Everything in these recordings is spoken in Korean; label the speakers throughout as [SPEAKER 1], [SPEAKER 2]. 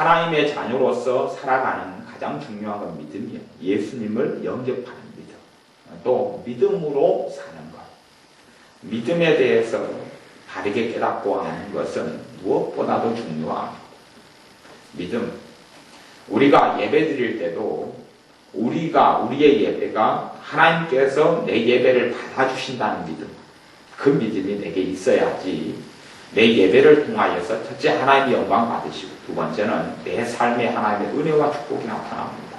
[SPEAKER 1] 하나님의 자녀로서 살아가는 가장 중요한 건 믿음이에요. 예수님을 영접하는 믿음. 또 믿음으로 사는 것. 믿음에 대해서 바르게 깨닫고 아는 것은 무엇보다도 중요합니다. 믿음. 우리가 예배 드릴 때도 우리의 예배가 하나님께서 내 예배를 받아주신다는 믿음. 그 믿음이 내게 있어야지 내 예배를 통하여서 첫째 하나님의 영광 받으시고 두 번째는 내 삶에 하나님의 은혜와 축복이 나타납니다.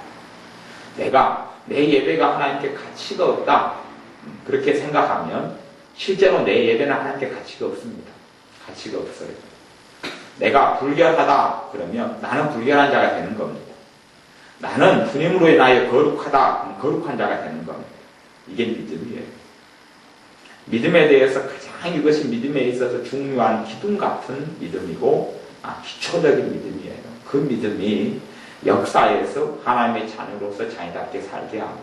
[SPEAKER 1] 내가 내 예배가 하나님께 가치가 없다 그렇게 생각하면 실제로 내 예배는 하나님께 가치가 없습니다. 가치가 없어요. 내가 불결하다 그러면 나는 불결한 자가 되는 겁니다. 나는 주님으로 인하여 거룩하다 그럼 거룩한 자가 되는 겁니다. 이게 믿음이에요. 믿음에 대해서 가장 이것이 믿음에 있어서 중요한 기둥 같은 믿음이고 기초적인 믿음이에요. 그 믿음이 역사에서 하나님의 자녀로서 자녀답게 살게 합니다.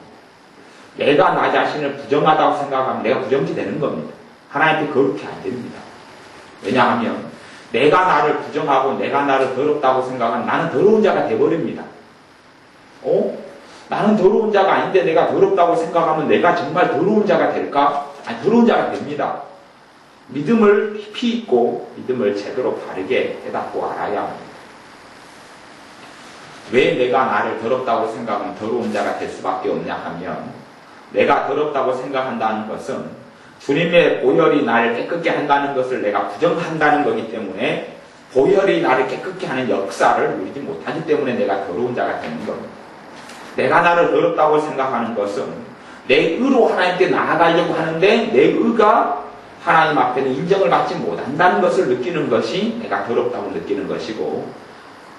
[SPEAKER 1] 내가 나 자신을 부정하다고 생각하면 내가 부정지 되는 겁니다. 하나님께 그렇게 안 됩니다. 왜냐하면 내가 나를 부정하고 내가 나를 더럽다고 생각하면 나는 더러운 자가 되어버립니다. 나는 더러운 자가 아닌데 내가 더럽다고 생각하면 내가 정말 더러운 자가 될까? 아니, 더러운 자가 됩니다. 믿음을 깊이 있고 믿음을 제대로 바르게 깨닫고 알아야 합니다. 왜 내가 나를 더럽다고 생각하면 더러운 자가 될 수밖에 없냐 하면 내가 더럽다고 생각한다는 것은 주님의 보혈이 나를 깨끗게 한다는 것을 내가 부정한다는 거기 때문에 보혈이 나를 깨끗게 하는 역사를 누리지 못하기 때문에 내가 더러운 자가 되는 겁니다. 내가 나를 더럽다고 생각하는 것은 내 의로 하나님께 나아가려고 하는데 내 의가 하나님 앞에는 인정을 받지 못한다는 것을 느끼는 것이 내가 더럽다고 느끼는 것이고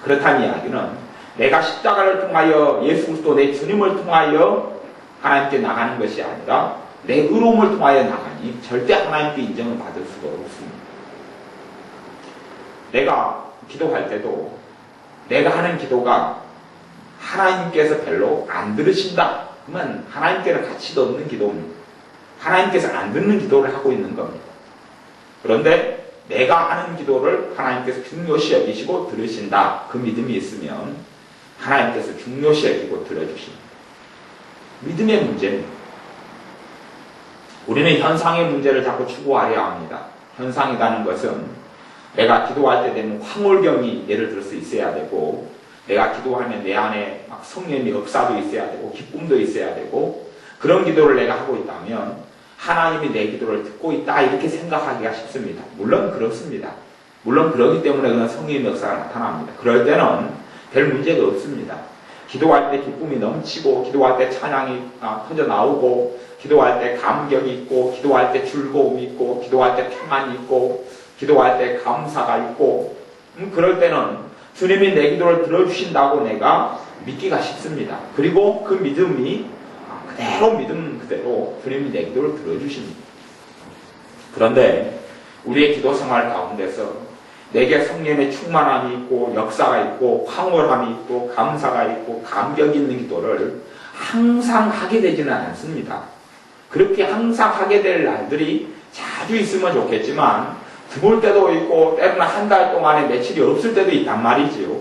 [SPEAKER 1] 그렇다는 이야기는 내가 십자가를 통하여 예수 그리스도 내 주님을 통하여 하나님께 나가는 것이 아니라 내 의로움을 통하여 나가니 절대 하나님께 인정을 받을 수가 없습니다. 내가 기도할 때도 내가 하는 기도가 하나님께서 별로 안 들으신다. 그러면 하나님께는 가치도 없는 기도입니다. 하나님께서 안 듣는 기도를 하고 있는 겁니다. 그런데 내가 하는 기도를 하나님께서 중요시 여기시고 들으신다. 그 믿음이 있으면 하나님께서 중요시 여기고 들어주십니다. 믿음의 문제입니다. 우리는 현상의 문제를 자꾸 추구하려 합니다. 현상이라는 것은 내가 기도할 때 되는 황홀경이 예를 들어서 있어야 되고 내가 기도하면 내 안에 막 성령의 역사도 있어야 되고 기쁨도 있어야 되고 그런 기도를 내가 하고 있다면 하나님이 내 기도를 듣고 있다 이렇게 생각하기가 쉽습니다. 물론 그렇습니다. 물론 그러기 때문에 그런 성령의 역사가 나타납니다. 그럴 때는 별 문제가 없습니다. 기도할 때 기쁨이 넘치고 기도할 때 찬양이 터져 나오고 기도할 때 감격이 있고 기도할 때 즐거움이 있고 기도할 때 평안이 있고 기도할 때 감사가 있고 그럴 때는 주님이 내 기도를 들어주신다고 내가 믿기가 쉽습니다. 그리고 그 믿음이 그대로 믿음 그대로 주님이 내 기도를 들어주십니다. 그런데 우리의 기도 생활 가운데서 내게 성령의 충만함이 있고 역사가 있고 황홀함이 있고 감사가 있고 감격이 있는 기도를 항상 하게 되지는 않습니다. 그렇게 항상 하게 될 날들이 자주 있으면 좋겠지만 드물 때도 있고 때로는 한 달 동안에 며칠이 없을 때도 있단 말이지요.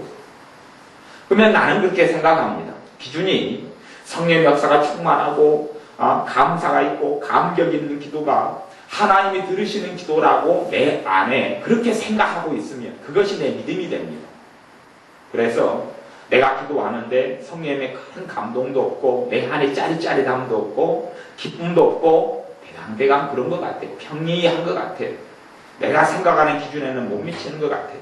[SPEAKER 1] 그러면 나는 그렇게 생각합니다. 기준이 성령의 역사가 충만하고 감사가 있고 감격 있는 기도가 하나님이 들으시는 기도라고 내 안에 그렇게 생각하고 있으면 그것이 내 믿음이 됩니다. 그래서 내가 기도하는데 성령의 큰 감동도 없고 내 안에 짜릿짜릿함도 없고 기쁨도 없고 대강대강 그런 것 같아요. 평이한 것 같아요. 내가 생각하는 기준에는 못 미치는 것 같아요.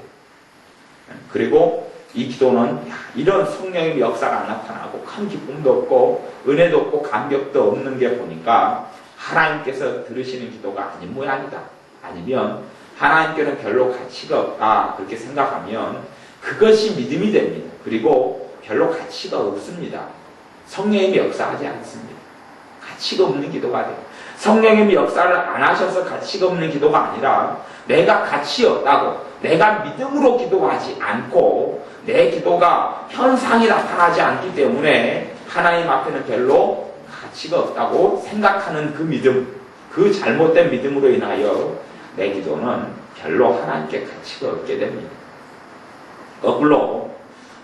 [SPEAKER 1] 그리고 이 기도는 이런 성령의 역사가 안 나타나고 큰 기쁨도 없고 은혜도 없고 감격도 없는 게 보니까 하나님께서 들으시는 기도가 아닌 모양이다. 아니면 하나님께는 별로 가치가 없다. 그렇게 생각하면 그것이 믿음이 됩니다. 그리고 별로 가치가 없습니다. 성령님이 역사하지 않습니다. 가치가 없는 기도가 돼요. 성령님이 역사를 안 하셔서 가치가 없는 기도가 아니라 내가 가치 없다고 내가 믿음으로 기도하지 않고 내 기도가 현상이 나타나지 않기 때문에 하나님 앞에는 별로 가치가 없다고 생각하는 그 믿음, 그 잘못된 믿음으로 인하여 내 기도는 별로 하나님께 가치가 없게 됩니다. 거꾸로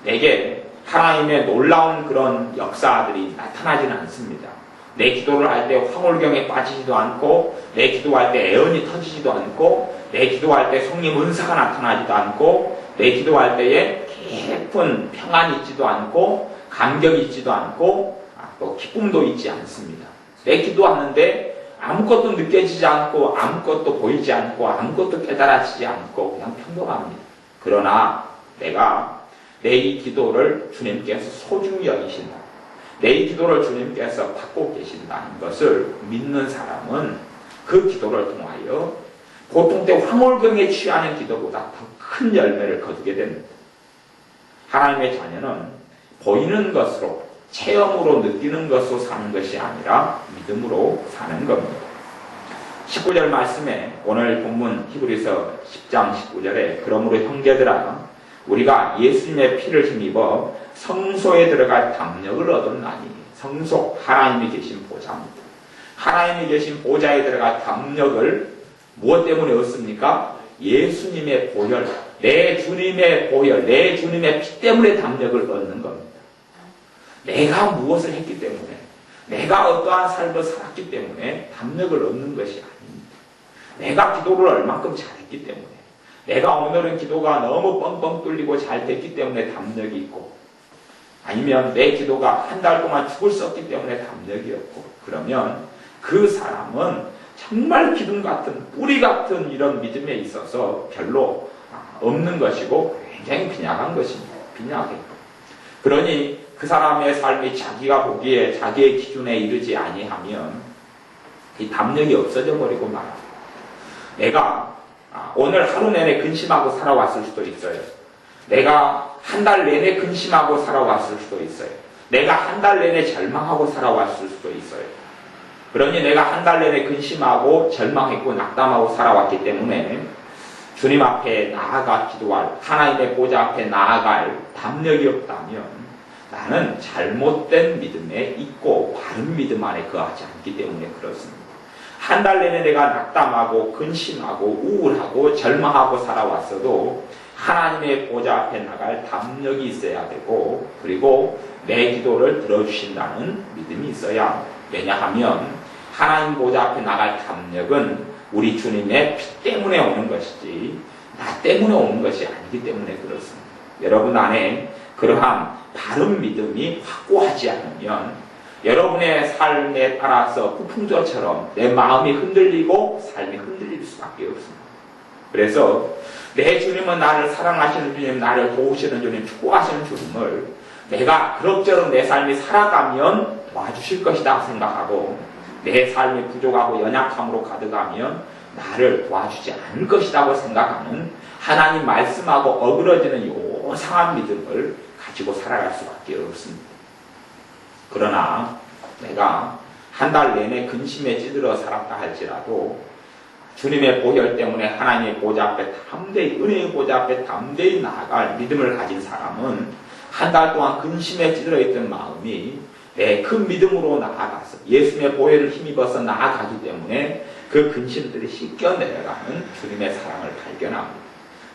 [SPEAKER 1] 내게 하나님의 놀라운 그런 역사들이 나타나지는 않습니다. 내 기도를 할 때 황홀경에 빠지지도 않고, 내 기도할 때 애언이 터지지도 않고, 내 기도할 때 성령 은사가 나타나지도 않고, 내 기도할 때에 깊은 평안이 있지도 않고, 감격이 있지도 않고, 또 기쁨도 있지 않습니다. 내 기도하는데 아무것도 느껴지지 않고, 아무것도 보이지 않고, 아무것도 깨달아지지 않고 그냥 평범합니다. 그러나 내가 내 이 기도를 주님께서 소중히 여기신다, 내 이 기도를 주님께서 받고 계신다는 것을 믿는 사람은 그 기도를 통하여 보통 때 황홀경에 취하는 기도보다 더 큰 열매를 거두게 됩니다. 하나님의 자녀는 보이는 것으로, 체험으로 느끼는 것으로 사는 것이 아니라 믿음으로 사는 겁니다. 19절 말씀에, 오늘 본문 히브리서 10장 19절에 그러므로 형제들아 우리가 예수님의 피를 힘입어 성소에 들어갈 담력을 얻었나니, 성소, 하나님이 계신 보좌입니다. 하나님이 계신 보좌에 들어갈 담력을 무엇 때문에 얻습니까? 예수님의 보혈, 내 주님의 보혈, 내 주님의 피 때문에 담력을 얻는 겁니다. 내가 무엇을 했기 때문에, 내가 어떠한 삶을 살았기 때문에 담력을 얻는 것이 아닙니다. 내가 기도를 얼만큼 잘했기 때문에, 내가 오늘은 기도가 너무 뻥뻥 뚫리고 잘 됐기 때문에 담력이 있고, 아니면 내 기도가 한 달 동안 죽을 썼기 때문에 담력이 없고, 그러면 그 사람은 정말 기둥 같은, 뿌리 같은 이런 믿음에 있어서 별로 없는 것이고 굉장히 빈약한 것입니다. 빈약해. 그러니 그 사람의 삶이 자기가 보기에 자기의 기준에 이르지 아니하면 이 담력이 없어져 버리고 말합니다. 내가 오늘 하루 내내 근심하고 살아왔을 수도 있어요. 내가 한 달 내내 근심하고 살아왔을 수도 있어요. 내가 한 달 내내 절망하고 살아왔을 수도 있어요. 그러니 내가 한 달 내내 근심하고 절망했고 낙담하고 살아왔기 때문에 주님 앞에 나아가 기도할, 하나님의 보좌 앞에 나아갈 담력이 없다면 나는 잘못된 믿음에 있고 바른 믿음 안에 거하지 않기 때문에 그렇습니다. 한 달 내내 내가 낙담하고 근심하고 우울하고 절망하고 살아왔어도 하나님의 보좌 앞에 나갈 담력이 있어야 되고, 그리고 내 기도를 들어주신다는 믿음이 있어야 합니다. 왜냐하면 하나님 보좌 앞에 나갈 담력은 우리 주님의 피 때문에 오는 것이지 나 때문에 오는 것이 아니기 때문에 그렇습니다. 여러분 안에 그러한 바른 믿음이 확고하지 않으면 여러분의 삶에 따라서 폭풍조처럼 내 마음이 흔들리고 삶이 흔들릴 수밖에 없습니다. 그래서 내 주님은 나를 사랑하시는 주님, 나를 도우시는 주님, 축복하시는 주님을 내가 그럭저럭 내 삶이 살아가면 도와주실 것이다 생각하고, 내 삶이 부족하고 연약함으로 가득하면 나를 도와주지 않을 것이라고 생각하는 하나님 말씀하고 어그러지는 요상한 믿음을 가지고 살아갈 수밖에 없습니다. 그러나 내가 한 달 내내 근심에 찌들어 살았다 할지라도 주님의 보혈 때문에 하나님의 보좌 앞에 담대히, 은혜의 보좌 앞에 담대히 나아갈 믿음을 가진 사람은 한 달 동안 근심에 찌들어 있던 마음이 내 큰 믿음으로 나아가서 예수님의 보혈을 힘입어서 나아가기 때문에 그 근심들이 씻겨 내려가는 주님의 사랑을 발견합니다.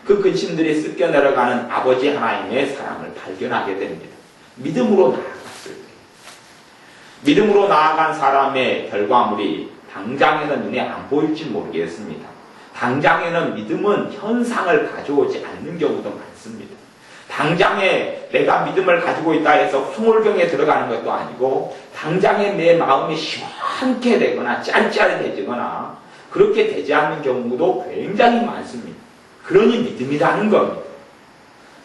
[SPEAKER 1] 그 근심들이 씻겨 내려가는 아버지 하나님의 사랑을 발견하게 됩니다. 믿음으로 나아갔을 때. 믿음으로 나아간 사람의 결과물이 당장에는 눈에 안 보일지 모르겠습니다. 당장에는 믿음은 현상을 가져오지 않는 경우도 많습니다. 당장에 내가 믿음을 가지고 있다 해서 황홀경에 들어가는 것도 아니고, 당장에 내 마음이 시원케 되거나 짠짠해지거나 그렇게 되지 않는 경우도 굉장히 많습니다. 그러니 믿음이라는 겁니다.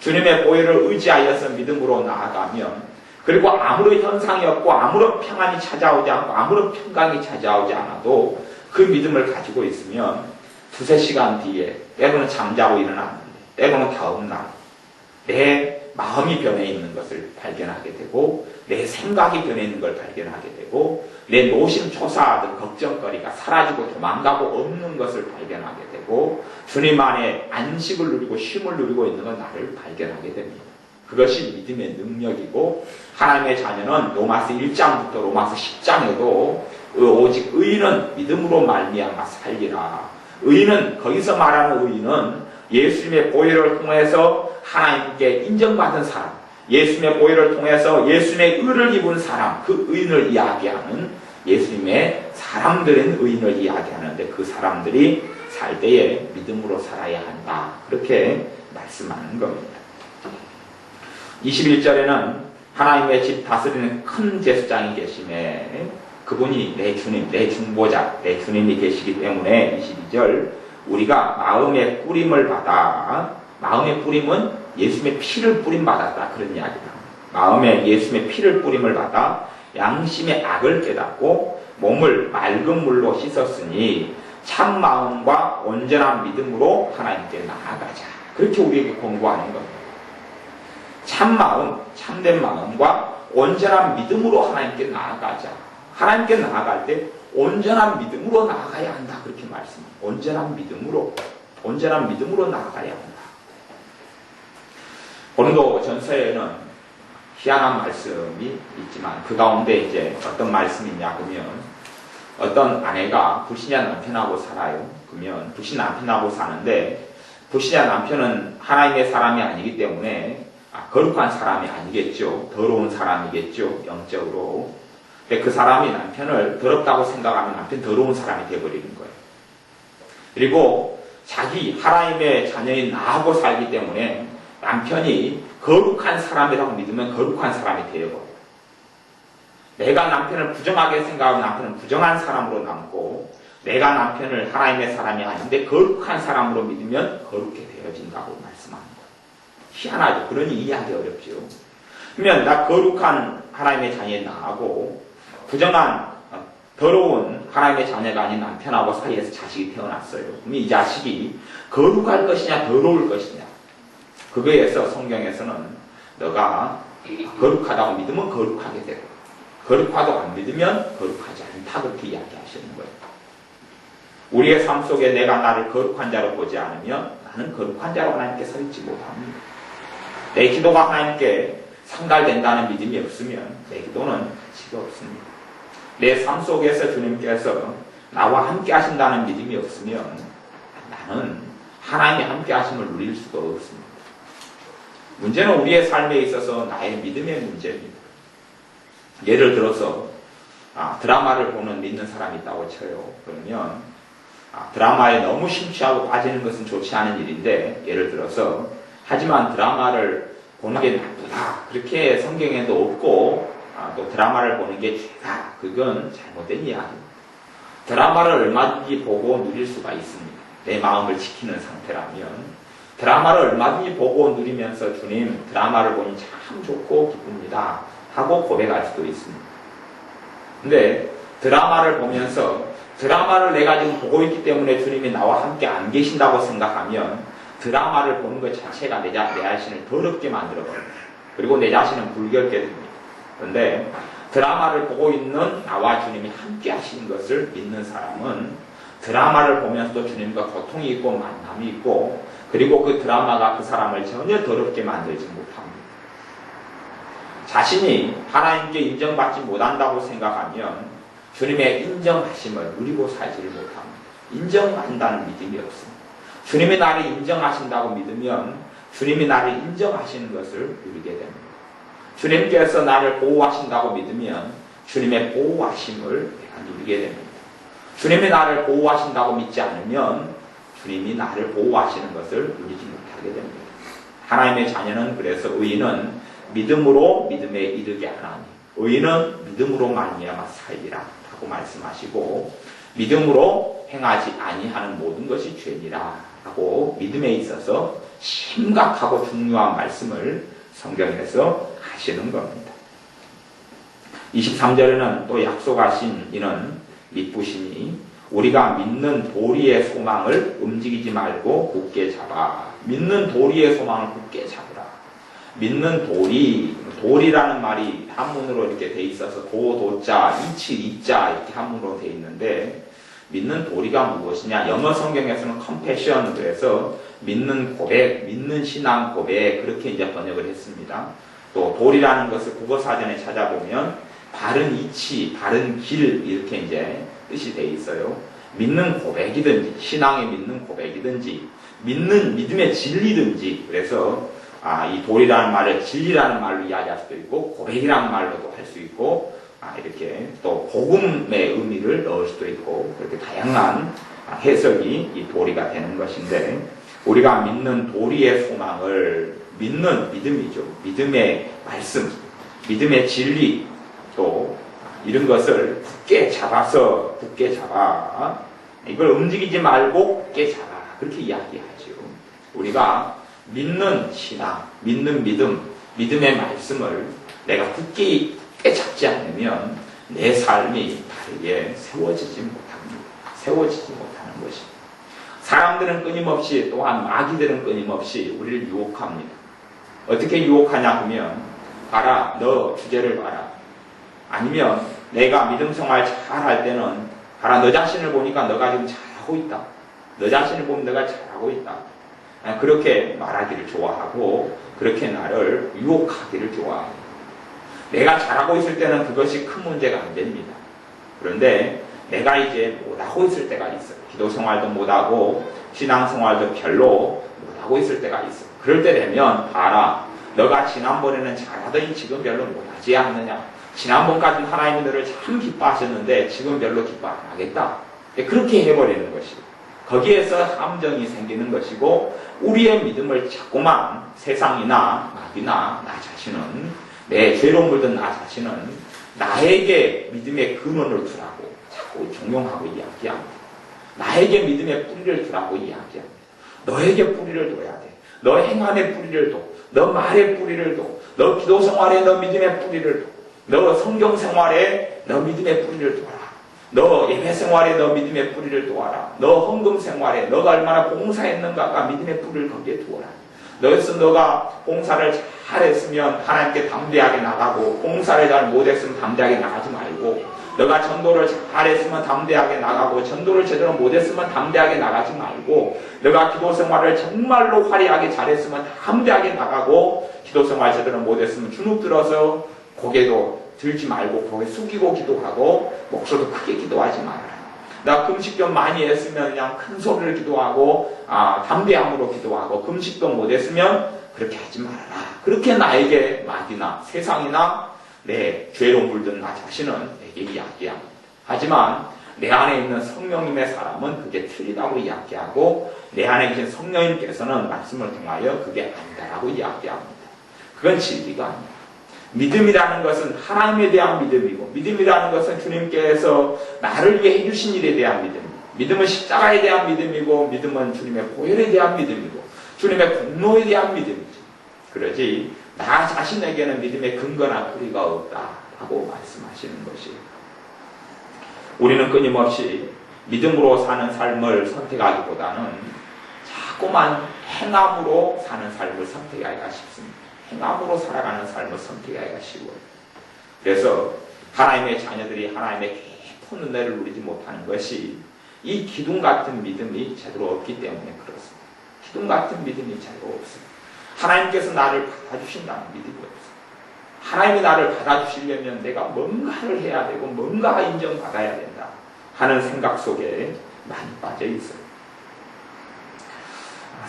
[SPEAKER 1] 주님의 보혈을 의지하여서 믿음으로 나아가면, 그리고 아무런 현상이 없고 아무런 평안이 찾아오지 않고 아무런 평강이 찾아오지 않아도 그 믿음을 가지고 있으면 두세 시간 뒤에 때로는 잠자고 일어났는데, 때로는 다음날 내 마음이 변해 있는 것을 발견하게 되고, 내 생각이 변해 있는 걸 발견하게 되고, 내 노심초사하던 걱정거리가 사라지고 도망가고 없는 것을 발견하게 되고, 주님 안에 안식을 누리고 쉼을 누리고 있는 건 나를 발견하게 됩니다. 그것이 믿음의 능력이고, 하나님의 자녀는 로마서 1장부터 로마서 10장에도 오직 의인은 믿음으로 말미암아 살리라. 의인은, 거기서 말하는 의인은 예수님의 보혈을 통해서 하나님께 인정받은 사람, 예수님의 보혈을 통해서 예수님의 의를 입은 사람, 그 의인을 이야기하는 예수님의 사람들은 의인을 이야기하는데 그 사람들이 살 때에 믿음으로 살아야 한다. 그렇게 말씀하는 겁니다. 21절에는 하나님의 집 다스리는 큰 제사장이 계시네. 그분이 내 주님, 내 중보자, 내 주님이 계시기 때문에 22절 우리가 마음의 뿌림을 받아, 마음의 뿌림은 예수님의 피를 뿌림받았다. 그런 이야기다. 마음에 예수님의 피를 뿌림을 받아 양심의 악을 깨닫고 몸을 맑은 물로 씻었으니 참 마음과 온전한 믿음으로 하나님께 나아가자. 그렇게 우리에게 권고하는 겁니다. 참 마음, 참된 마음과 온전한 믿음으로 하나님께 나아가자. 하나님께 나아갈 때 온전한 믿음으로 나아가야 한다. 그렇게 말씀합니다. 온전한 믿음으로 나아가야 한다. 고린도 전서에는 희한한 말씀이 있지만 그 가운데 이제 어떤 말씀이 있냐 그러면 어떤 아내가 불신자 남편하고 살아요. 그러면 불신 남편하고 사는데 불신자 남편은 하나님의 사람이 아니기 때문에 거룩한 사람이 아니겠죠. 더러운 사람이겠죠. 영적으로. 근데 그 사람이 남편을 더럽다고 생각하면 남편 더러운 사람이 되어버리는 거예요. 그리고 자기 하나님의 자녀인 나하고 살기 때문에 남편이 거룩한 사람이라고 믿으면 거룩한 사람이 되어버려요. 내가 남편을 부정하게 생각하면 남편은 부정한 사람으로 남고 내가 남편을 하나님의 사람이 아닌데 거룩한 사람으로 믿으면 거룩해 되어진다고 말씀하는 거예요. 희한하죠. 그러니 이해하기 어렵죠. 그러면 나 거룩한 하나님의 자녀에 나하고 부정한 더러운 하나님의 자녀가 아닌 남편하고 사이에서 자식이 태어났어요. 그럼 이 자식이 거룩할 것이냐 더러울 것이냐 그거에서 성경에서는 너가 거룩하다고 믿으면 거룩하게 되고 거룩하다고 안 믿으면 거룩하지 않다 그렇게 이야기하시는 거예요. 우리의 삶 속에 내가 나를 거룩한 자로 보지 않으면 나는 거룩한 자로 하나님께 서 있지 못합니다. 내 기도가 하나님께 상달된다는 믿음이 없으면 내 기도는 지가 없습니다. 내 삶 속에서 주님께서 나와 함께 하신다는 믿음이 없으면 나는 하나님의 함께 하심을 누릴 수가 없습니다. 문제는 우리의 삶에 있어서 나의 믿음의 문제입니다. 예를 들어서 드라마를 보는 믿는 사람이 있다고 쳐요. 그러면 드라마에 너무 심취하고 빠지는 것은 좋지 않은 일인데 예를 들어서 하지만 드라마를 보는 게 나쁘다. 그렇게 성경에도 없고 또 드라마를 보는 게 죄다. 그건 잘못된 이야기입니다. 드라마를 얼마든지 보고 누릴 수가 있습니다. 내 마음을 지키는 상태라면 드라마를 얼마든지 보고 누리면서 주님 드라마를 보니 참 좋고 기쁩니다 하고 고백할 수도 있습니다. 근데 드라마를 보면서 드라마를 내가 지금 보고 있기 때문에 주님이 나와 함께 안 계신다고 생각하면 드라마를 보는 것 자체가 내 자신을 더럽게 만들어버립니다. 그리고 내 자신은 불결게 됩니다. 그런데 드라마를 보고 있는 나와 주님이 함께 하시는 것을 믿는 사람은 드라마를 보면서도 주님과 고통이 있고 만남이 있고 그리고 그 드라마가 그 사람을 전혀 더럽게 만들지 못합니다. 자신이 하나님께 인정받지 못한다고 생각하면 주님의 인정하심을 누리고 살지를 못합니다. 인정한다는 믿음이 없습니다. 주님이 나를 인정하신다고 믿으면 주님이 나를 인정하시는 것을 누리게 됩니다. 주님께서 나를 보호하신다고 믿으면 주님의 보호하심을 내가 누리게 됩니다. 주님이 나를 보호하신다고 믿지 않으면 주님이 나를 보호하시는 것을 누리지 못하게 됩니다. 하나님의 자녀는 그래서 의인은 믿음으로 믿음에 이르게 하나니 의인은 믿음으로 말미암아 살리라 하고 말씀하시고 믿음으로 행하지 아니하는 모든 것이 죄니라 하고 믿음에 있어서 심각하고 중요한 말씀을 성경에서 하시는 겁니다. 23절에는 또 약속하신 이는 믿으시니 우리가 믿는 도리의 소망을 움직이지 말고 굳게 잡아. 믿는 도리의 소망을 굳게 잡으라. 믿는 도리라는 말이 한문으로 이렇게 돼 있어서 도자, 이자 이렇게 한문으로 돼 있는데 믿는 도리가 무엇이냐? 영어 성경에서는 confession으로 해서 믿는 고백, 믿는 신앙 고백 그렇게 이제 번역을 했습니다. 또 도리라는 것을 국어사전에 찾아보면 바른 이치, 바른 길 이렇게 이제 뜻이 돼 있어요. 믿는 고백이든지 신앙의 믿는 고백이든지 믿는 믿음의 진리든지 그래서 이 돌이라는 말을 진리라는 말로 이야기할 수도 있고 고백이라는 말로도 할 수 있고 이렇게 또 복음의 의미를 넣을 수도 있고 그렇게 다양한 해석이 이 도리가 되는 것인데 우리가 믿는 도리의 소망을 믿는 믿음이죠. 믿음의 말씀, 믿음의 진리 또 이런 것을 굳게 잡아 이걸 움직이지 말고 굳게 잡아 그렇게 이야기하죠. 우리가 믿는 신앙, 믿는 믿음, 믿음의 말씀을 내가 굳게 잡지 않으면 내 삶이 바르게 세워지지 못하는 것입니다. 사람들은 끊임없이 또한 마귀들은 끊임없이 우리를 유혹합니다. 어떻게 유혹하냐 하면 봐라 너 주제를 봐라. 아니면 내가 믿음 생활 잘할 때는 봐라 너 자신을 보니까 너가 지금 잘하고 있다. 너 자신을 보면 너가 잘하고 있다. 그렇게 말하기를 좋아하고 그렇게 나를 유혹하기를 좋아합니다. 내가 잘하고 있을 때는 그것이 큰 문제가 안 됩니다. 그런데 내가 이제 못하고 있을 때가 있어요. 기도 생활도 못하고 신앙 생활도 별로 못하고 있을 때가 있어요. 그럴 때 되면 봐라 너가 지난번에는 잘하더니 지금 별로 못하지 않느냐. 지난번까지는 하나님이 너를 참 기뻐하셨는데 지금 별로 기뻐 안 하겠다. 그렇게 해버리는 것이고 거기에서 함정이 생기는 것이고 우리의 믿음을 자꾸만 세상이나 마귀나 나 자신은 내 죄로 물든 나 자신은 나에게 믿음의 근원을 두라고 자꾸 종용하고 이야기합니다. 나에게 믿음의 뿌리를 두라고 이야기합니다. 너에게 뿌리를 둬야 돼. 너 행함의 뿌리를 둬. 너 말의 뿌리를 둬. 너 기도 생활에 너 믿음의 뿌리를 둬. 너 성경 생활에 너 믿음의 뿌리를 둬라. 너 예배 생활에 너 믿음의 뿌리를 두어라. 너 헌금 생활에 너가 얼마나 봉사했는가가 믿음의 뿌리를 거기에 두어라. 너가 봉사를 잘했으면 하나님께 담대하게 나가고 봉사를 잘 못했으면 담대하게 나가지 말고 너가 전도를 잘했으면 담대하게 나가고 전도를 제대로 못했으면 담대하게 나가지 말고 너가 기도 생활을 정말로 화려하게 잘했으면 담대하게 나가고 기도 생활 제대로 못했으면 주눅 들어서 고개도 들지 말고 고개 숙이고 기도하고 목소리도 크게 기도하지 말아라. 나 금식 좀 많이 했으면 그냥 큰 소리를 기도하고 담대함으로 기도하고 금식도 못했으면 그렇게 하지 말아라. 그렇게 나에게 마귀나 세상이나 내 죄로 물든 나 자신은 내게 이야기합니다. 하지만 내 안에 있는 성령님의 사람은 그게 틀리다고 이야기하고 내 안에 계신 성령님께서는 말씀을 통하여 그게 아니다라고 이야기합니다. 그건 진리가 아닙니다. 믿음이라는 것은 하나님에 대한 믿음이고 믿음이라는 것은 주님께서 나를 위해 해주신 일에 대한 믿음입니다. 믿음은 십자가에 대한 믿음이고 믿음은 주님의 보혈에 대한 믿음이고 주님의 공로에 대한 믿음이죠. 그러지 나 자신에게는 믿음의 근거나 뿌리가 없다라고 말씀하시는 것이에요. 우리는 끊임없이 믿음으로 사는 삶을 선택하기보다는 자꾸만 행함으로 사는 삶을 선택하기가 쉽습니다. 행함으로 살아가는 삶을 선택하기가 쉬워요. 그래서 하나님의 자녀들이 하나님의 깊은 은혜를 누리지 못하는 것이 이 기둥 같은 믿음이 제대로 없기 때문에 그렇습니다. 기둥 같은 믿음이 제대로 없어요. 하나님께서 나를 받아주신다는 믿음이 없어요. 하나님이 나를 받아주시려면 내가 뭔가를 해야 되고 뭔가 인정받아야 된다 하는 생각 속에 많이 빠져 있어요.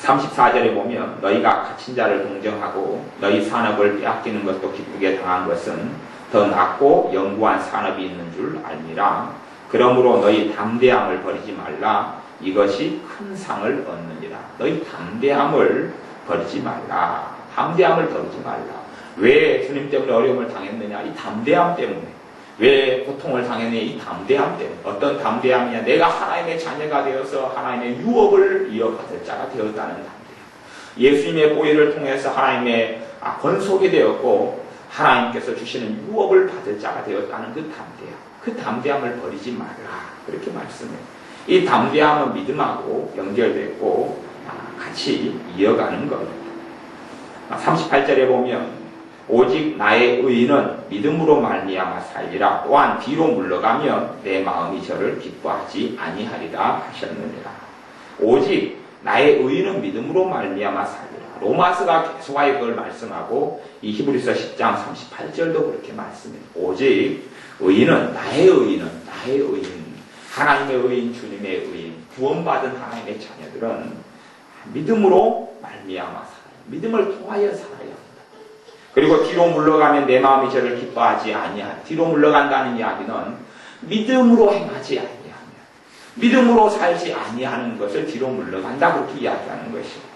[SPEAKER 1] 34절에 보면 너희가 갇힌 자를 동정하고 너희 산업을 빼앗기는 것도 기쁘게 당한 것은 더 낫고 영구한 산업이 있는 줄 알미라. 그러므로 너희 담대함을 버리지 말라. 이것이 큰 상을 얻느니라. 너희 담대함을 버리지 말라. 담대함을 버리지 말라. 왜 주님 때문에 어려움을 당했느냐? 이 담대함 때문에. 왜 고통을 당했느냐? 이 담대함 때문에. 어떤 담대함이냐? 내가 하나님의 자녀가 되어서 하나님의 유업을 이어받을 자가 되었다는 담대함. 예수님의 보혈을 통해서 하나님의 권속이 되었고 하나님께서 주시는 유업을 받을 자가 되었다는 그 담대함. 그 담대함을 버리지 말라. 그렇게 말씀해요. 이 담대함은 믿음하고 연결되고 같이 이어가는 겁니다. 38절에 보면 오직 나의 의인은 믿음으로 말미암아 살리라. 또한 뒤로 물러가면 내 마음이 저를 기뻐하지 아니하리라 하셨느니라. 오직 나의 의인은 믿음으로 말미암아 살리라. 로마서가 계속하여 그걸 말씀하고 이 히브리서 10장 38절도 그렇게 말씀해요. 오직 의인은 나의 의인 하나님의 의인, 주님의 의인, 구원받은 하나님의 자녀들은 믿음으로 말미암아 살아요. 믿음을 통하여 살아야 합니다. 그리고 뒤로 물러가면 내 마음이 저를 기뻐하지 아니하니, 뒤로 물러간다는 이야기는 믿음으로 행하지 아니하며 믿음으로 살지 아니하는 것을 뒤로 물러간다 그렇게 이야기하는 것이요.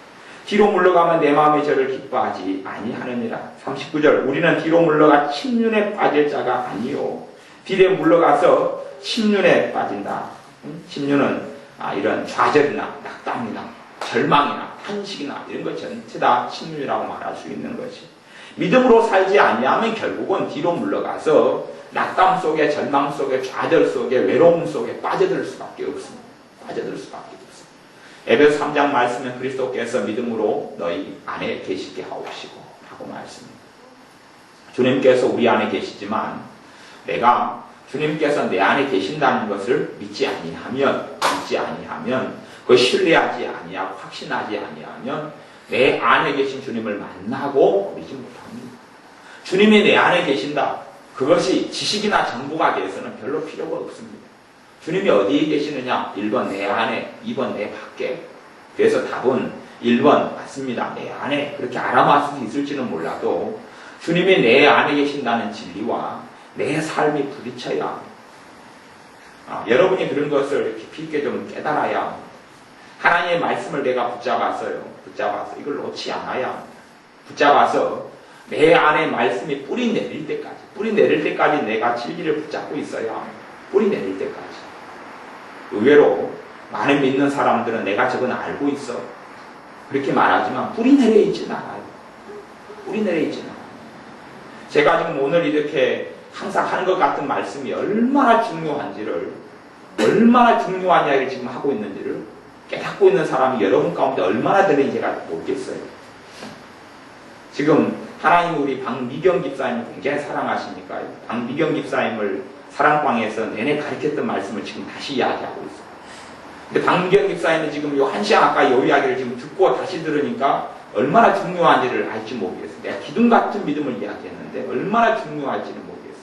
[SPEAKER 1] 뒤로 물러가면 내 마음이 저를 기뻐하지 아니하느니라. 39절 우리는 뒤로 물러가 침륜에 빠질 자가 아니요 뒤로 물러가서 침륜에 빠진다. 침륜은 이런 좌절이나 낙담이나 절망이나 탄식이나 이런 것 전체 다 침륜이라고 말할 수 있는 것이. 믿음으로 살지 아니하면 결국은 뒤로 물러가서 낙담 속에, 절망 속에, 좌절 속에, 외로움 속에 빠져들 수밖에 없습니다. 빠져들 수밖에 없습니다. 에베소 3장 말씀은 그리스도께서 믿음으로 너희 안에 계시게 하옵시고 하고 말씀입니다. 주님께서 우리 안에 계시지만 내가 주님께서 내 안에 계신다는 것을 믿지 아니하면 그걸 신뢰하지 아니하고 확신하지 아니하면 내 안에 계신 주님을 만나고 믿지 못합니다. 주님이 내 안에 계신다. 그것이 지식이나 정보가 돼서는 별로 필요가 없습니다. 주님이 어디에 계시느냐? 1번 내 안에, 2번 내 밖에. 그래서 답은 1번 맞습니다. 내 안에. 그렇게 알아맞을 수 있을지는 몰라도 주님이 내 안에 계신다는 진리와 내 삶이 부딪혀야 합니다. 여러분이 그런 것을 깊이 있게 좀 깨달아야 합니다. 하나님의 말씀을 내가 붙잡아서 이걸 놓지 않아야 합니다. 붙잡아서 내 안에 말씀이 뿌리 내릴 때까지 내가 진리를 붙잡고 있어야 합니다. 뿌리 내릴 때까지. 의외로 많은 믿는 사람들은 내가 저건 알고 있어 그렇게 말하지만 뿌리 내려 있지는 않아요. 뿌리 내려 있지는 않아요. 제가 지금 오늘 이렇게 항상 하는 것 같은 말씀이 얼마나 중요한 이야기를 지금 하고 있는지를 깨닫고 있는 사람이 여러분 가운데 얼마나 되는지 제가 모르겠어요. 지금 하나님 우리 박미경 집사님을 굉장히 사랑하시니까요. 박미경 집사님을 사랑방에서 내내 가르쳤던 말씀을 지금 다시 이야기하고 있어요. 근데 박미경 집사님은 지금 요 1시간 아까 요 이야기를 지금 듣고 다시 들으니까 얼마나 중요한지를 알지 모르겠어요. 내가 기둥 같은 믿음을 이야기했는데 얼마나 중요할지는 모르겠어요.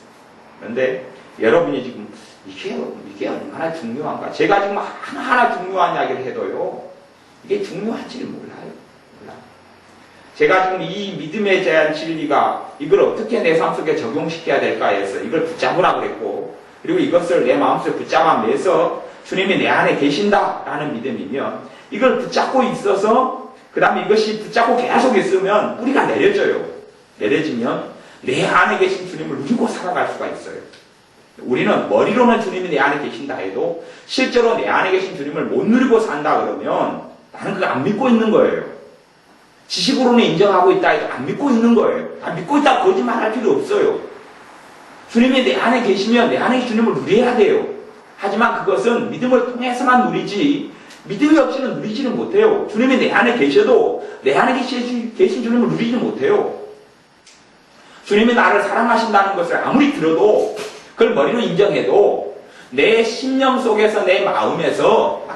[SPEAKER 1] 그런데 여러분이 지금 이게 얼마나 중요한가. 제가 지금 하나하나 중요한 이야기를 해도요. 이게 중요한지를 몰라요. 제가 지금 이 믿음에 대한 진리가 이걸 어떻게 내 삶 속에 적용시켜야 될까 해서 이걸 붙잡으라고 그랬고 그리고 이것을 내 마음속에 붙잡아내서 주님이 내 안에 계신다라는 믿음이면 이걸 붙잡고 있어서 그 다음에 이것이 붙잡고 계속 있으면 뿌리가 내려지면 내 안에 계신 주님을 누리고 살아갈 수가 있어요. 우리는 머리로는 주님이 내 안에 계신다 해도 실제로 내 안에 계신 주님을 못 누리고 산다 그러면 나는 그거 안 믿고 있는 거예요. 지식으로는 인정하고 있다 해도 안 믿고 있는 거예요. 안 믿고 있다고 거짓말할 필요 없어요. 주님이 내 안에 계시면 내 안에 주님을 누려야 돼요. 하지만 그것은 믿음을 통해서만 누리지 믿음이 없이는 누리지는 못해요. 주님이 내 안에 계셔도 내 안에 계신 주님을 누리지 못해요. 주님이 나를 사랑하신다는 것을 아무리 들어도 그걸 머리로 인정해도 내 심령 속에서 내 마음에서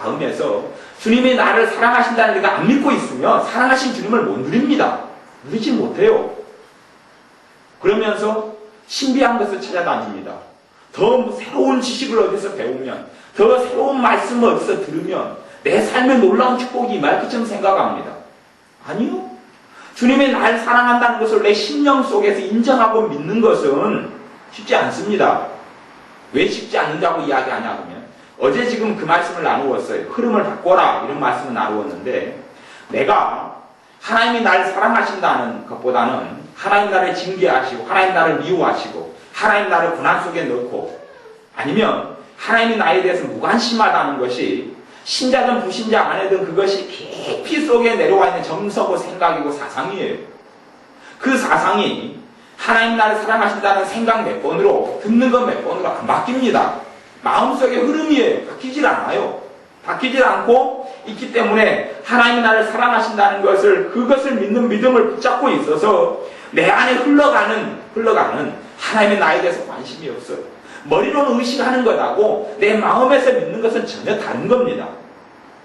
[SPEAKER 1] 주님이 나를 사랑하신다는 내가 안 믿고 있으면 사랑하신 주님을 못 누립니다. 누리지 못해요. 그러면서 신비한 것을 찾아다닙니다. 더 새로운 지식을 어디서 배우면 더 새로운 말씀을 어디서 들으면 내 삶에 놀라운 축복이 임할 것처럼 생각합니다. 아니요. 주님이 나를 사랑한다는 것을 내 심령 속에서 인정하고 믿는 것은 쉽지 않습니다. 왜 쉽지 않는다고 이야기하냐 그러면 어제 지금 그 말씀을 나누었어요. 흐름을 바꿔라 이런 말씀을 나누었는데 내가 하나님이 나를 사랑하신다는 것보다는 하나님 나를 징계하시고 하나님 나를 미워하시고 하나님 나를 고난 속에 넣고 아니면 하나님이 나에 대해서 무관심하다는 것이 신자든 불신자 간에든 그것이 깊이 속에 내려와 있는 정서고 생각이고 사상이에요. 그 사상이 하나님 나를 사랑하신다는 생각 몇 번으로 듣는 것 몇 번으로 안 바뀝니다. 마음속의 흐름이에요. 바뀌질 않아요. 바뀌질 않고 있기 때문에 하나님이 나를 사랑하신다는 그것을 믿는 믿음을 붙잡고 있어서 내 안에 흘러가는 하나님의 나에 대해서 관심이 없어요. 머리로는 의식하는 것하고 내 마음에서 믿는 것은 전혀 다른 겁니다.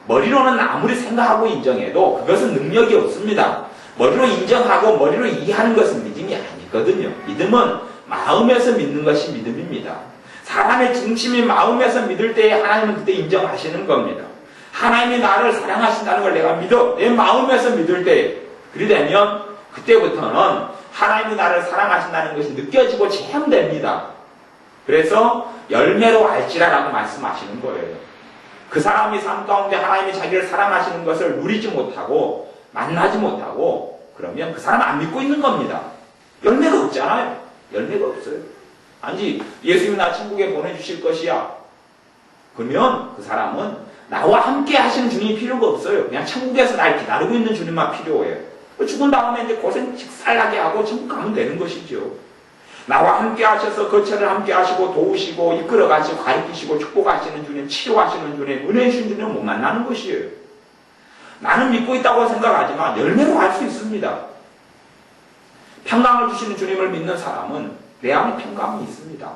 [SPEAKER 1] 머리로는 아무리 생각하고 인정해도 그것은 능력이 없습니다. 머리로 인정하고 머리로 이해하는 것은 믿음이 아니거든요. 믿음은 마음에서 믿는 것이 믿음입니다. 사람의 중심이 마음에서 믿을 때에 하나님은 그때 인정하시는 겁니다. 하나님이 나를 사랑하신다는 걸 내가 믿어. 내 마음에서 믿을 때 그러려면 그때부터는 하나님이 나를 사랑하신다는 것이 느껴지고 체험됩니다. 그래서 열매로 알지라라고 말씀하시는 거예요. 그 사람이 삶 가운데 하나님이 자기를 사랑하시는 것을 누리지 못하고 만나지 못하고 그러면 그 사람은 안 믿고 있는 겁니다. 열매가 없잖아요. 열매가 없어요. 아니 예수님이 나 천국에 보내주실 것이야. 그러면 그 사람은 나와 함께 하시는 주님이 필요가 없어요. 그냥 천국에서 날 기다리고 있는 주님만 필요해요. 죽은 다음에 이제 고생 직살나게 하고 천국 가면 되는 것이죠. 나와 함께 하셔서 거처를 함께 하시고 도우시고 이끌어 가시고 가르치시고 축복하시는 주님, 치료하시는 주님, 은혜 주신 주님을 못 만나는 것이에요. 나는 믿고 있다고 생각하지만 열매로 알 수 있습니다. 평강을 주시는 주님을 믿는 사람은 내 안에 평강이 있습니다.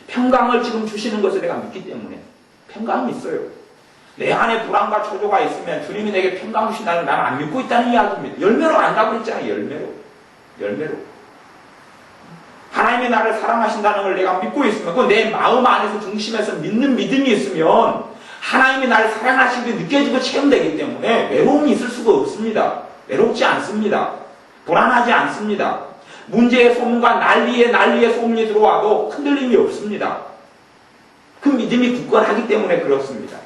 [SPEAKER 1] 평강을 지금 주시는 것을 내가 믿기 때문에 평강이 있어요. 내 안에 불안과 초조가 있으면 주님이 내게 평강 주신다는 나는 안 믿고 있다는 이야기입니다. 열매로 안다고 했잖아요. 열매로. 하나님이 나를 사랑하신다는 걸 내가 믿고 있으면 그 내 마음 안에서 중심에서 믿는 믿음이 있으면 하나님이 나를 사랑하시는 게 느껴지고 체험되기 때문에 외로움이 있을 수가 없습니다. 외롭지 않습니다. 불안하지 않습니다. 문제의 소문과 난리의 소문이 들어와도 흔들림이 없습니다. 그 믿음이 굳건하기 때문에 그렇습니다.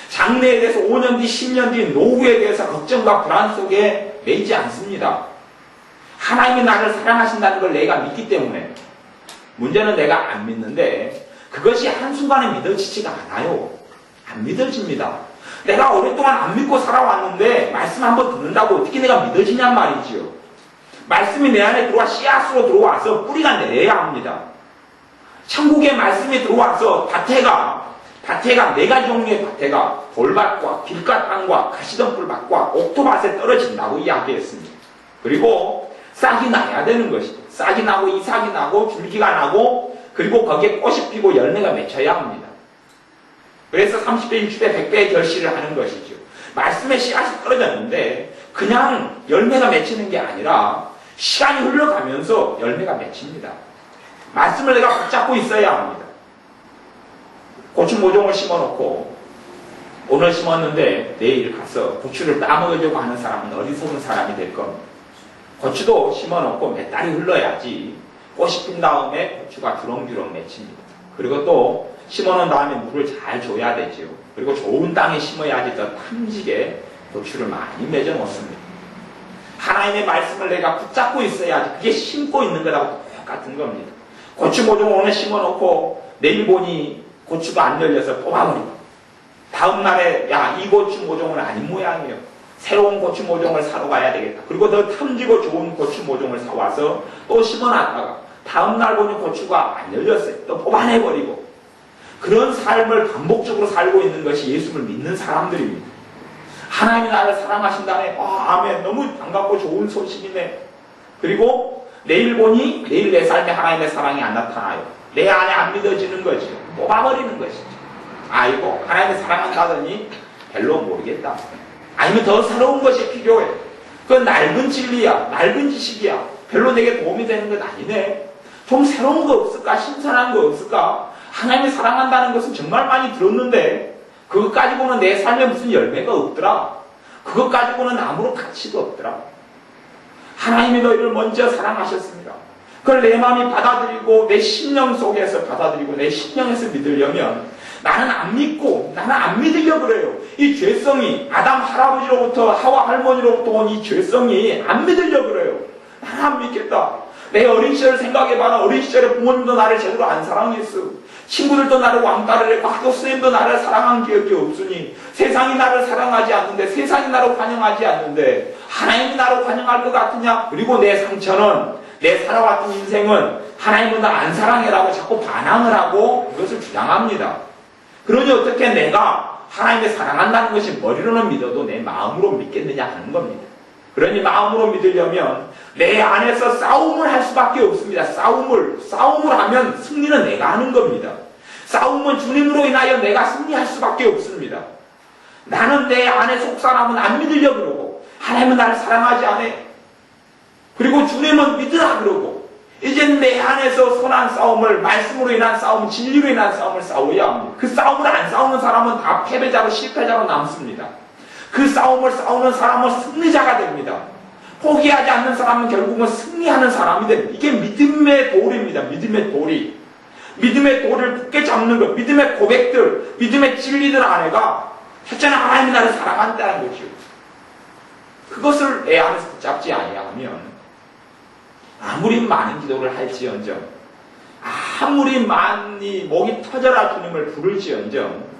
[SPEAKER 1] 장래에 대해서 5년 뒤, 10년 뒤 노후에 대해서 걱정과 불안 속에 매이지 않습니다. 하나님이 나를 사랑하신다는 걸 내가 믿기 때문에 문제는 내가 안 믿는데 그것이 한순간에 믿어지지가 않아요. 안 믿어집니다. 내가 오랫동안 안 믿고 살아왔는데 말씀 한번 듣는다고 어떻게 내가 믿어지냔 말이지요. 말씀이 내 안에 들어와 씨앗으로 들어와서 뿌리가 내려야 합니다. 천국의 말씀이 들어와서 밭에가 4가지 종류의 밭에가 돌밭과 길가 땅과 가시덤불밭과 옥토밭에 떨어진다고 이야기했습니다. 그리고 싹이 나야 되는 것이죠. 싹이 나고 이삭이 나고 줄기가 나고 그리고 거기에 꽃이 피고 열매가 맺혀야 합니다. 그래서 30배, 60배, 100배의 결실을 하는 것이죠. 말씀의 씨앗이 떨어졌는데 그냥 열매가 맺히는 게 아니라 시간이 흘러가면서 열매가 맺힙니다. 말씀을 내가 붙잡고 있어야 합니다. 고추 모종을 심어놓고 오늘 심었는데 내일 가서 고추를 따먹으려고 하는 사람은 어리석은 사람이 될 겁니다. 고추도 심어놓고 몇 달이 흘러야지 꽃이 핀 다음에 고추가 주렁주렁 맺힙니다. 그리고 또 심어놓은 다음에 물을 잘 줘야 되죠. 그리고 좋은 땅에 심어야지 더 탐지게 고추를 많이 맺어 놓습니다. 하나님의 말씀을 내가 붙잡고 있어야지 그게 심고 있는 거라고 똑같은 겁니다. 고추 모종을 오늘 심어놓고 내일 보니 고추가 안 열려서 뽑아버리고 다음날에 야 이 고추 모종은 아닌 모양이에요. 새로운 고추 모종을 사러 가야 되겠다. 그리고 더 탐지고 좋은 고추 모종을 사와서 또 심어놨다가 다음날 보니 고추가 안 열렸어요. 또 뽑아내버리고 그런 삶을 반복적으로 살고 있는 것이 예수를 믿는 사람들입니다. 하나님이 나를 사랑하신다네. 아멘. 너무 반갑고 좋은 소식이네. 그리고 내일 보니 내일 내 삶에 하나님의 사랑이 안 나타나요. 내 안에 안 믿어지는 거죠. 뽑아버리는 것이죠. 아이고 하나님의 사랑한다더니 별로 모르겠다. 아니면 더 새로운 것이 필요해. 그건 낡은 진리야. 낡은 지식이야. 별로 내게 도움이 되는 건 아니네. 좀 새로운 거 없을까? 신선한 거 없을까? 하나님이 사랑한다는 것은 정말 많이 들었는데 그것 가지고는 내 삶에 무슨 열매가 없더라. 그것 가지고는 아무런 가치도 없더라. 하나님이 너희를 먼저 사랑하셨습니다. 그걸 내 마음이 받아들이고 내 심령 속에서 받아들이고 내 심령에서 믿으려면 나는 안 믿고 나는 안 믿으려고 그래요. 이 죄성이 아담 할아버지로부터 하와 할머니로부터 온 이 죄성이 안 믿으려고 그래요. 나는 안 믿겠다. 내 어린 시절을 생각해봐라. 어린 시절에 부모님도 나를 제대로 안 사랑했어. 친구들도 나를 왕따를 했고 학교 선생님도 나를 사랑한 기억이 없으니 세상이 나를 사랑하지 않는데 세상이 나를 환영하지 않는데 하나님이 나를 환영할 것 같으냐? 그리고 내 상처는 내 살아왔던 인생은 하나님은 나 안 사랑해라고 자꾸 반항을 하고 그것을 주장합니다. 그러니 어떻게 내가 하나님을 사랑한다는 것이 머리로는 믿어도 내 마음으로 믿겠느냐 하는 겁니다. 그러니 마음으로 믿으려면 내 안에서 싸움을 할 수밖에 없습니다. 싸움을 하면 승리는 내가 하는 겁니다. 싸움은 주님으로 인하여 내가 승리할 수밖에 없습니다. 나는 내 안에 속사람은 안 믿으려고 그러고 하나님은 나를 사랑하지 않아. 그리고 주님은 믿으라 그러고 이젠 내 안에서 선한 싸움을 말씀으로 인한 싸움, 진리로 인한 싸움을 싸워야 합니다. 그 싸움을 안 싸우는 사람은 다 패배자로 실패자로 남습니다. 그 싸움을 싸우는 사람은 승리자가 됩니다. 포기하지 않는 사람은 결국은 승리하는 사람이 됩니다. 이게 믿음의 도리입니다. 믿음의 도리. 믿음의 도리를 굳게 잡는 것, 믿음의 고백들, 믿음의 진리들 안에가 첫째는 하나님이 나를 사랑한다는 것이요. 그것을 내 안에서 붙잡지 아니하면 아무리 많은 기도를 할지언정, 아무리 많이 목이 터져라 주님을 부를지언정,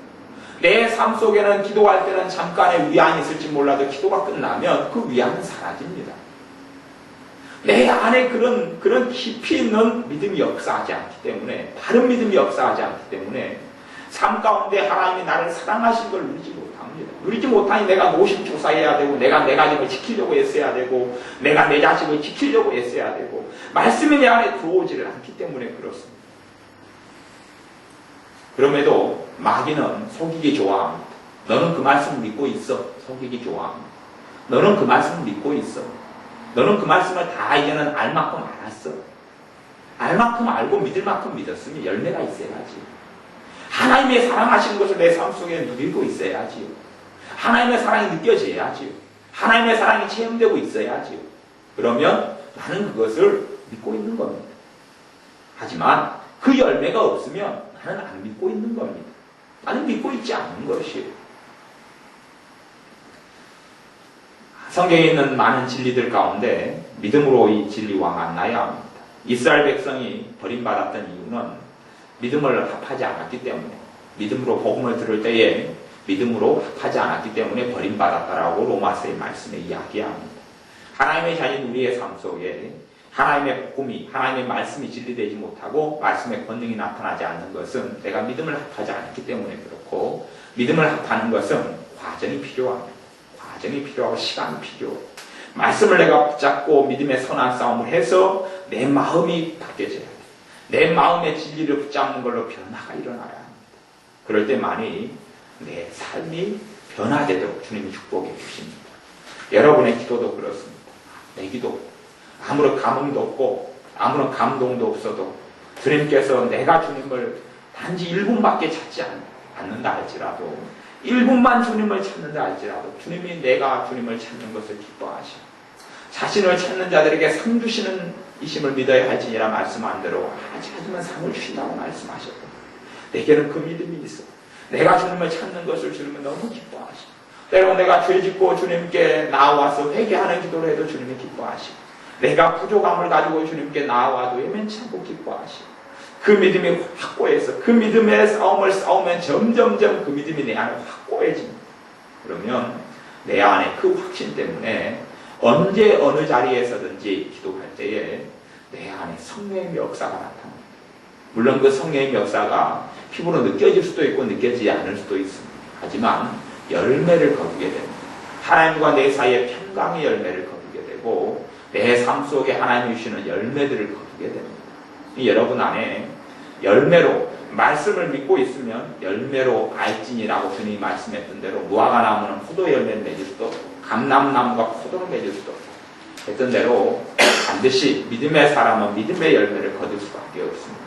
[SPEAKER 1] 내 삶 속에는 기도할 때는 잠깐의 위안이 있을지 몰라도 기도가 끝나면 그 위안은 사라집니다. 내 안에 그런 깊이 있는 믿음이 역사하지 않기 때문에, 바른 믿음이 역사하지 않기 때문에 삶 가운데 하나님이 나를 사랑하신 걸 누리지 못합니다. 누리지 못하니 내가 노심초사해야 되고, 내가 내 가정을 지키려고 애써야 되고, 내가 내 자식을 지키려고 애써야 되고, 말씀이 내 안에 들어오지를 않기 때문에 그렇습니다. 그럼에도 마귀는 속이기 좋아합니다. 너는 그 말씀을 믿고 있어. 속이기 좋아합니다. 너는 그 말씀을 믿고 있어. 너는 그 말씀을 다 이제는 알 만큼 알았어. 알 만큼 알고 믿을 만큼 믿었으니 열매가 있어야지. 하나님의 사랑하시는 것을 내 삶 속에 누리고 있어야지요. 하나님의 사랑이 느껴져야지요. 하나님의 사랑이 체험되고 있어야지요. 그러면 나는 그것을 믿고 있는 겁니다. 하지만 그 열매가 없으면 나는 안 믿고 있는 겁니다. 나는 믿고 있지 않는 것이에요. 성경에 있는 많은 진리들 가운데 믿음으로 이 진리와 만나야 합니다. 이스라엘 백성이 버림받았던 이유는 믿음을 합하지 않았기 때문에, 믿음으로 복음을 들을 때에 믿음으로 합하지 않았기 때문에 버림받았다라고 로마서의 말씀에 이야기합니다. 하나님의 자녀인 우리의 삶 속에 하나님의 복음이, 하나님의 말씀이 진리되지 못하고 말씀의 권능이 나타나지 않는 것은 내가 믿음을 합하지 않기 때문에 그렇고, 믿음을 합하는 것은 과정이 필요합니다. 과정이 필요하고 시간이 필요하고, 말씀을 내가 붙잡고 믿음의 선한 싸움을 해서 내 마음이 바뀌어져야 돼요. 내 마음의 진리를 붙잡는 걸로 변화가 일어나야 합니다. 그럴 때만이 내 삶이 변화되도록 주님이 축복해 주십니다. 여러분의 기도도 그렇습니다. 내 기도, 아무런 감흥도 없고 아무런 감동도 없어도 주님께서 내가 주님을 단지 1분밖에 찾지 않는다 할지라도, 1분만 주님을 찾는다 할지라도 주님이 내가 주님을 찾는 것을 기뻐하시고, 자신을 찾는 자들에게 상 주시는 이심을 믿어야 할지니라 말씀한 대로 하지만 상을 주신다고 말씀하셨고, 내게는 그 믿음이 있어. 내가 주님을 찾는 것을 주님은 너무 기뻐하시고, 때로 내가 죄짓고 주님께 나와서 회개하는 기도를 해도 주님이 기뻐하시고, 내가 부족함을 가지고 주님께 나와도 외면치 않고 기뻐하시고, 그 믿음이 확고해서 그 믿음의 싸움을 싸우면 점점점 그 믿음이 내 안에 확고해집니다. 그러면 내 안에 그 확신 때문에 언제 어느 자리에서든지 기도할 때에 내 안에 성령의 역사가 나타납니다. 물론 그 성령의 역사가 피부로 느껴질 수도 있고 느껴지지 않을 수도 있습니다. 하지만 열매를 거두게 됩니다. 하나님과 내 사이에 평강의 열매를 거두게 되고, 내 삶 속에 하나님이 주시는 열매들을 거두게 됩니다. 여러분 안에 열매로, 말씀을 믿고 있으면 열매로 알지니라고 주님이 말씀했던 대로 무화과나무는 포도 열매를 맺을 수도 없고 감람나무가 포도를 맺을 수도 없고 했던 대로 반드시 믿음의 사람은 믿음의 열매를 거둘 수밖에 없습니다.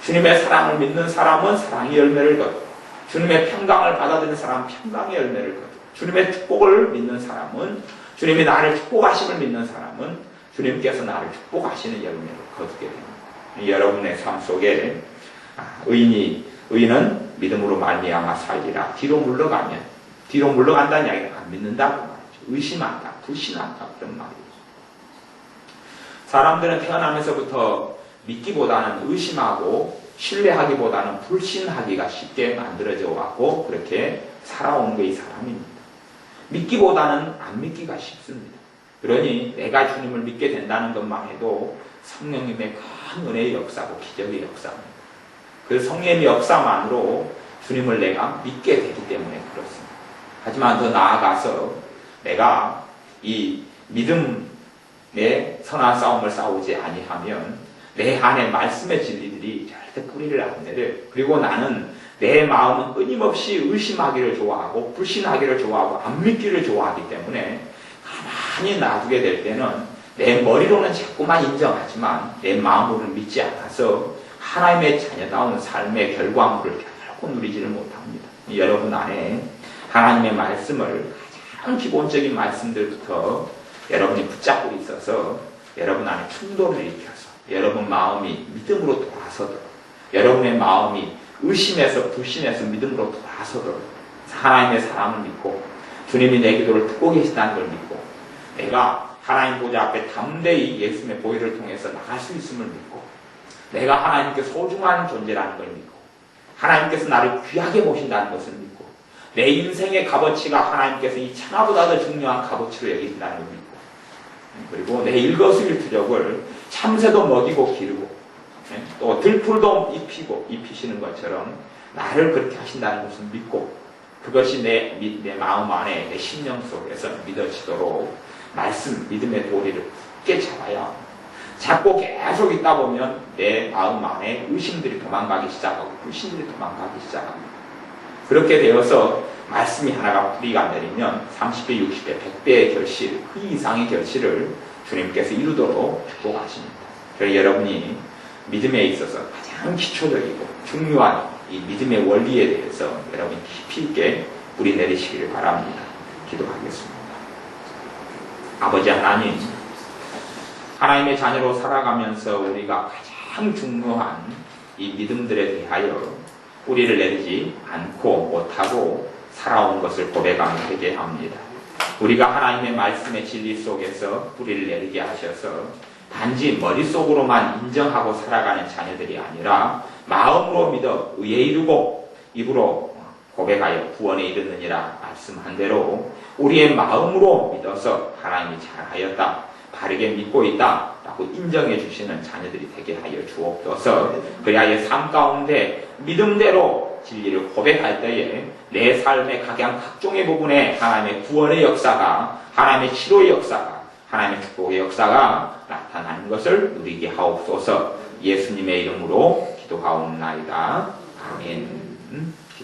[SPEAKER 1] 주님의 사랑을 믿는 사람은 사랑의 열매를 거두고, 주님의 평강을 받아들이는 사람은 평강의 열매를 거두고, 주님의 축복을 믿는 사람은, 주님이 나를 축복하심을 믿는 사람은 주님께서 나를 축복하시는 열매를 거두게 됩니다. 여러분의 삶 속에 의인은 믿음으로 말미암아 살리라. 뒤로 물러간다는 이야기는 안 믿는다고 말이죠. 의심한다, 불신한다, 그런 말이죠. 사람들은 태어나면서부터 믿기보다는 의심하고 신뢰하기보다는 불신하기가 쉽게 만들어져 왔고, 그렇게 살아온 게 이 사람입니다. 믿기보다는 안 믿기가 쉽습니다. 그러니 내가 주님을 믿게 된다는 것만 해도 성령님의 큰 은혜의 역사고 기적의 역사입니다. 그 성령의 역사만으로 주님을 내가 믿게 되기 때문에 그렇습니다. 하지만 더 나아가서 내가 이 믿음의 선한 싸움을 싸우지 아니하면 내 안에 말씀의 진리들이 절대 뿌리를 안 내려요. 그리고 나는 내 마음은 끊임없이 의심하기를 좋아하고 불신하기를 좋아하고 안 믿기를 좋아하기 때문에 가만히 놔두게 될 때는 내 머리로는 자꾸만 인정하지만 내 마음으로는 믿지 않아서 하나님의 자녀다운 삶의 결과물을 결코 누리지를 못합니다. 여러분 안에 하나님의 말씀을 가장 기본적인 말씀들부터 여러분이 붙잡고 있어서 여러분 안에 충돌을 일으켜서 여러분 마음이 믿음으로 돌아서도록, 여러분의 마음이 의심에서 불신에서 믿음으로 돌아서도록 하나님의 사랑을 믿고 주님이 내 기도를 듣고 계신다는 걸 믿고 내가 하나님 보좌 앞에 담대히 예수님의 보혈을 통해서 나갈 수 있음을 믿고 내가 하나님께 소중한 존재라는 걸 믿고 하나님께서 나를 귀하게 보신다는 것을 믿고 내 인생의 값어치가 하나님께서 이 천하보다 더 중요한 값어치로 여기신다는 걸 믿고 그리고 내 일거수일투족을 참새도 먹이고 기르고 또 들풀도 입히시는 것처럼 나를 그렇게 하신다는 것을 믿고 그것이 내 마음 안에 내 심령 속에서 믿어지도록 말씀, 믿음의 도리를 굳게 잡아야 합니다. 잡고 계속 있다 보면 내 마음 안에 의심들이 도망가기 시작하고 불신들이 도망가기 시작합니다. 그렇게 되어서 말씀이 하나가 뿌리가 내리면 30배, 60배, 100배의 결실, 그 이상의 결실을 주님께서 이루도록 축복하십니다. 그래서 여러분이 믿음에 있어서 가장 기초적이고 중요한 이 믿음의 원리에 대해서 여러분이 깊이 있게 뿌리 내리시기를 바랍니다. 기도하겠습니다. 아버지 하나님, 하나님의 자녀로 살아가면서 우리가 가장 중요한 이 믿음들에 대하여 뿌리를 내리지 않고 못하고 살아온 것을 고백하며 되게 합니다. 우리가 하나님의 말씀의 진리 속에서 뿌리를 내리게 하셔서 단지 머릿속으로만 인정하고 살아가는 자녀들이 아니라 마음으로 믿어 의에 이르고 입으로 고백하여 구원에 이르느니라 말씀한 대로 우리의 마음으로 믿어서 하나님이 잘하였다, 바르게 믿고 있다 라고 인정해 주시는 자녀들이 되게 하여 주옵소서. 그리하여 삶 가운데 믿음대로 진리를 고백할 때에 내 삶의 각종의 부분에 하나님의 구원의 역사가, 하나님의 치료의 역사가, 하나님의 축복의 역사가 나타나는 것을 누리게 하옵소서. 예수님의 이름으로 기도하옵나이다. 아멘.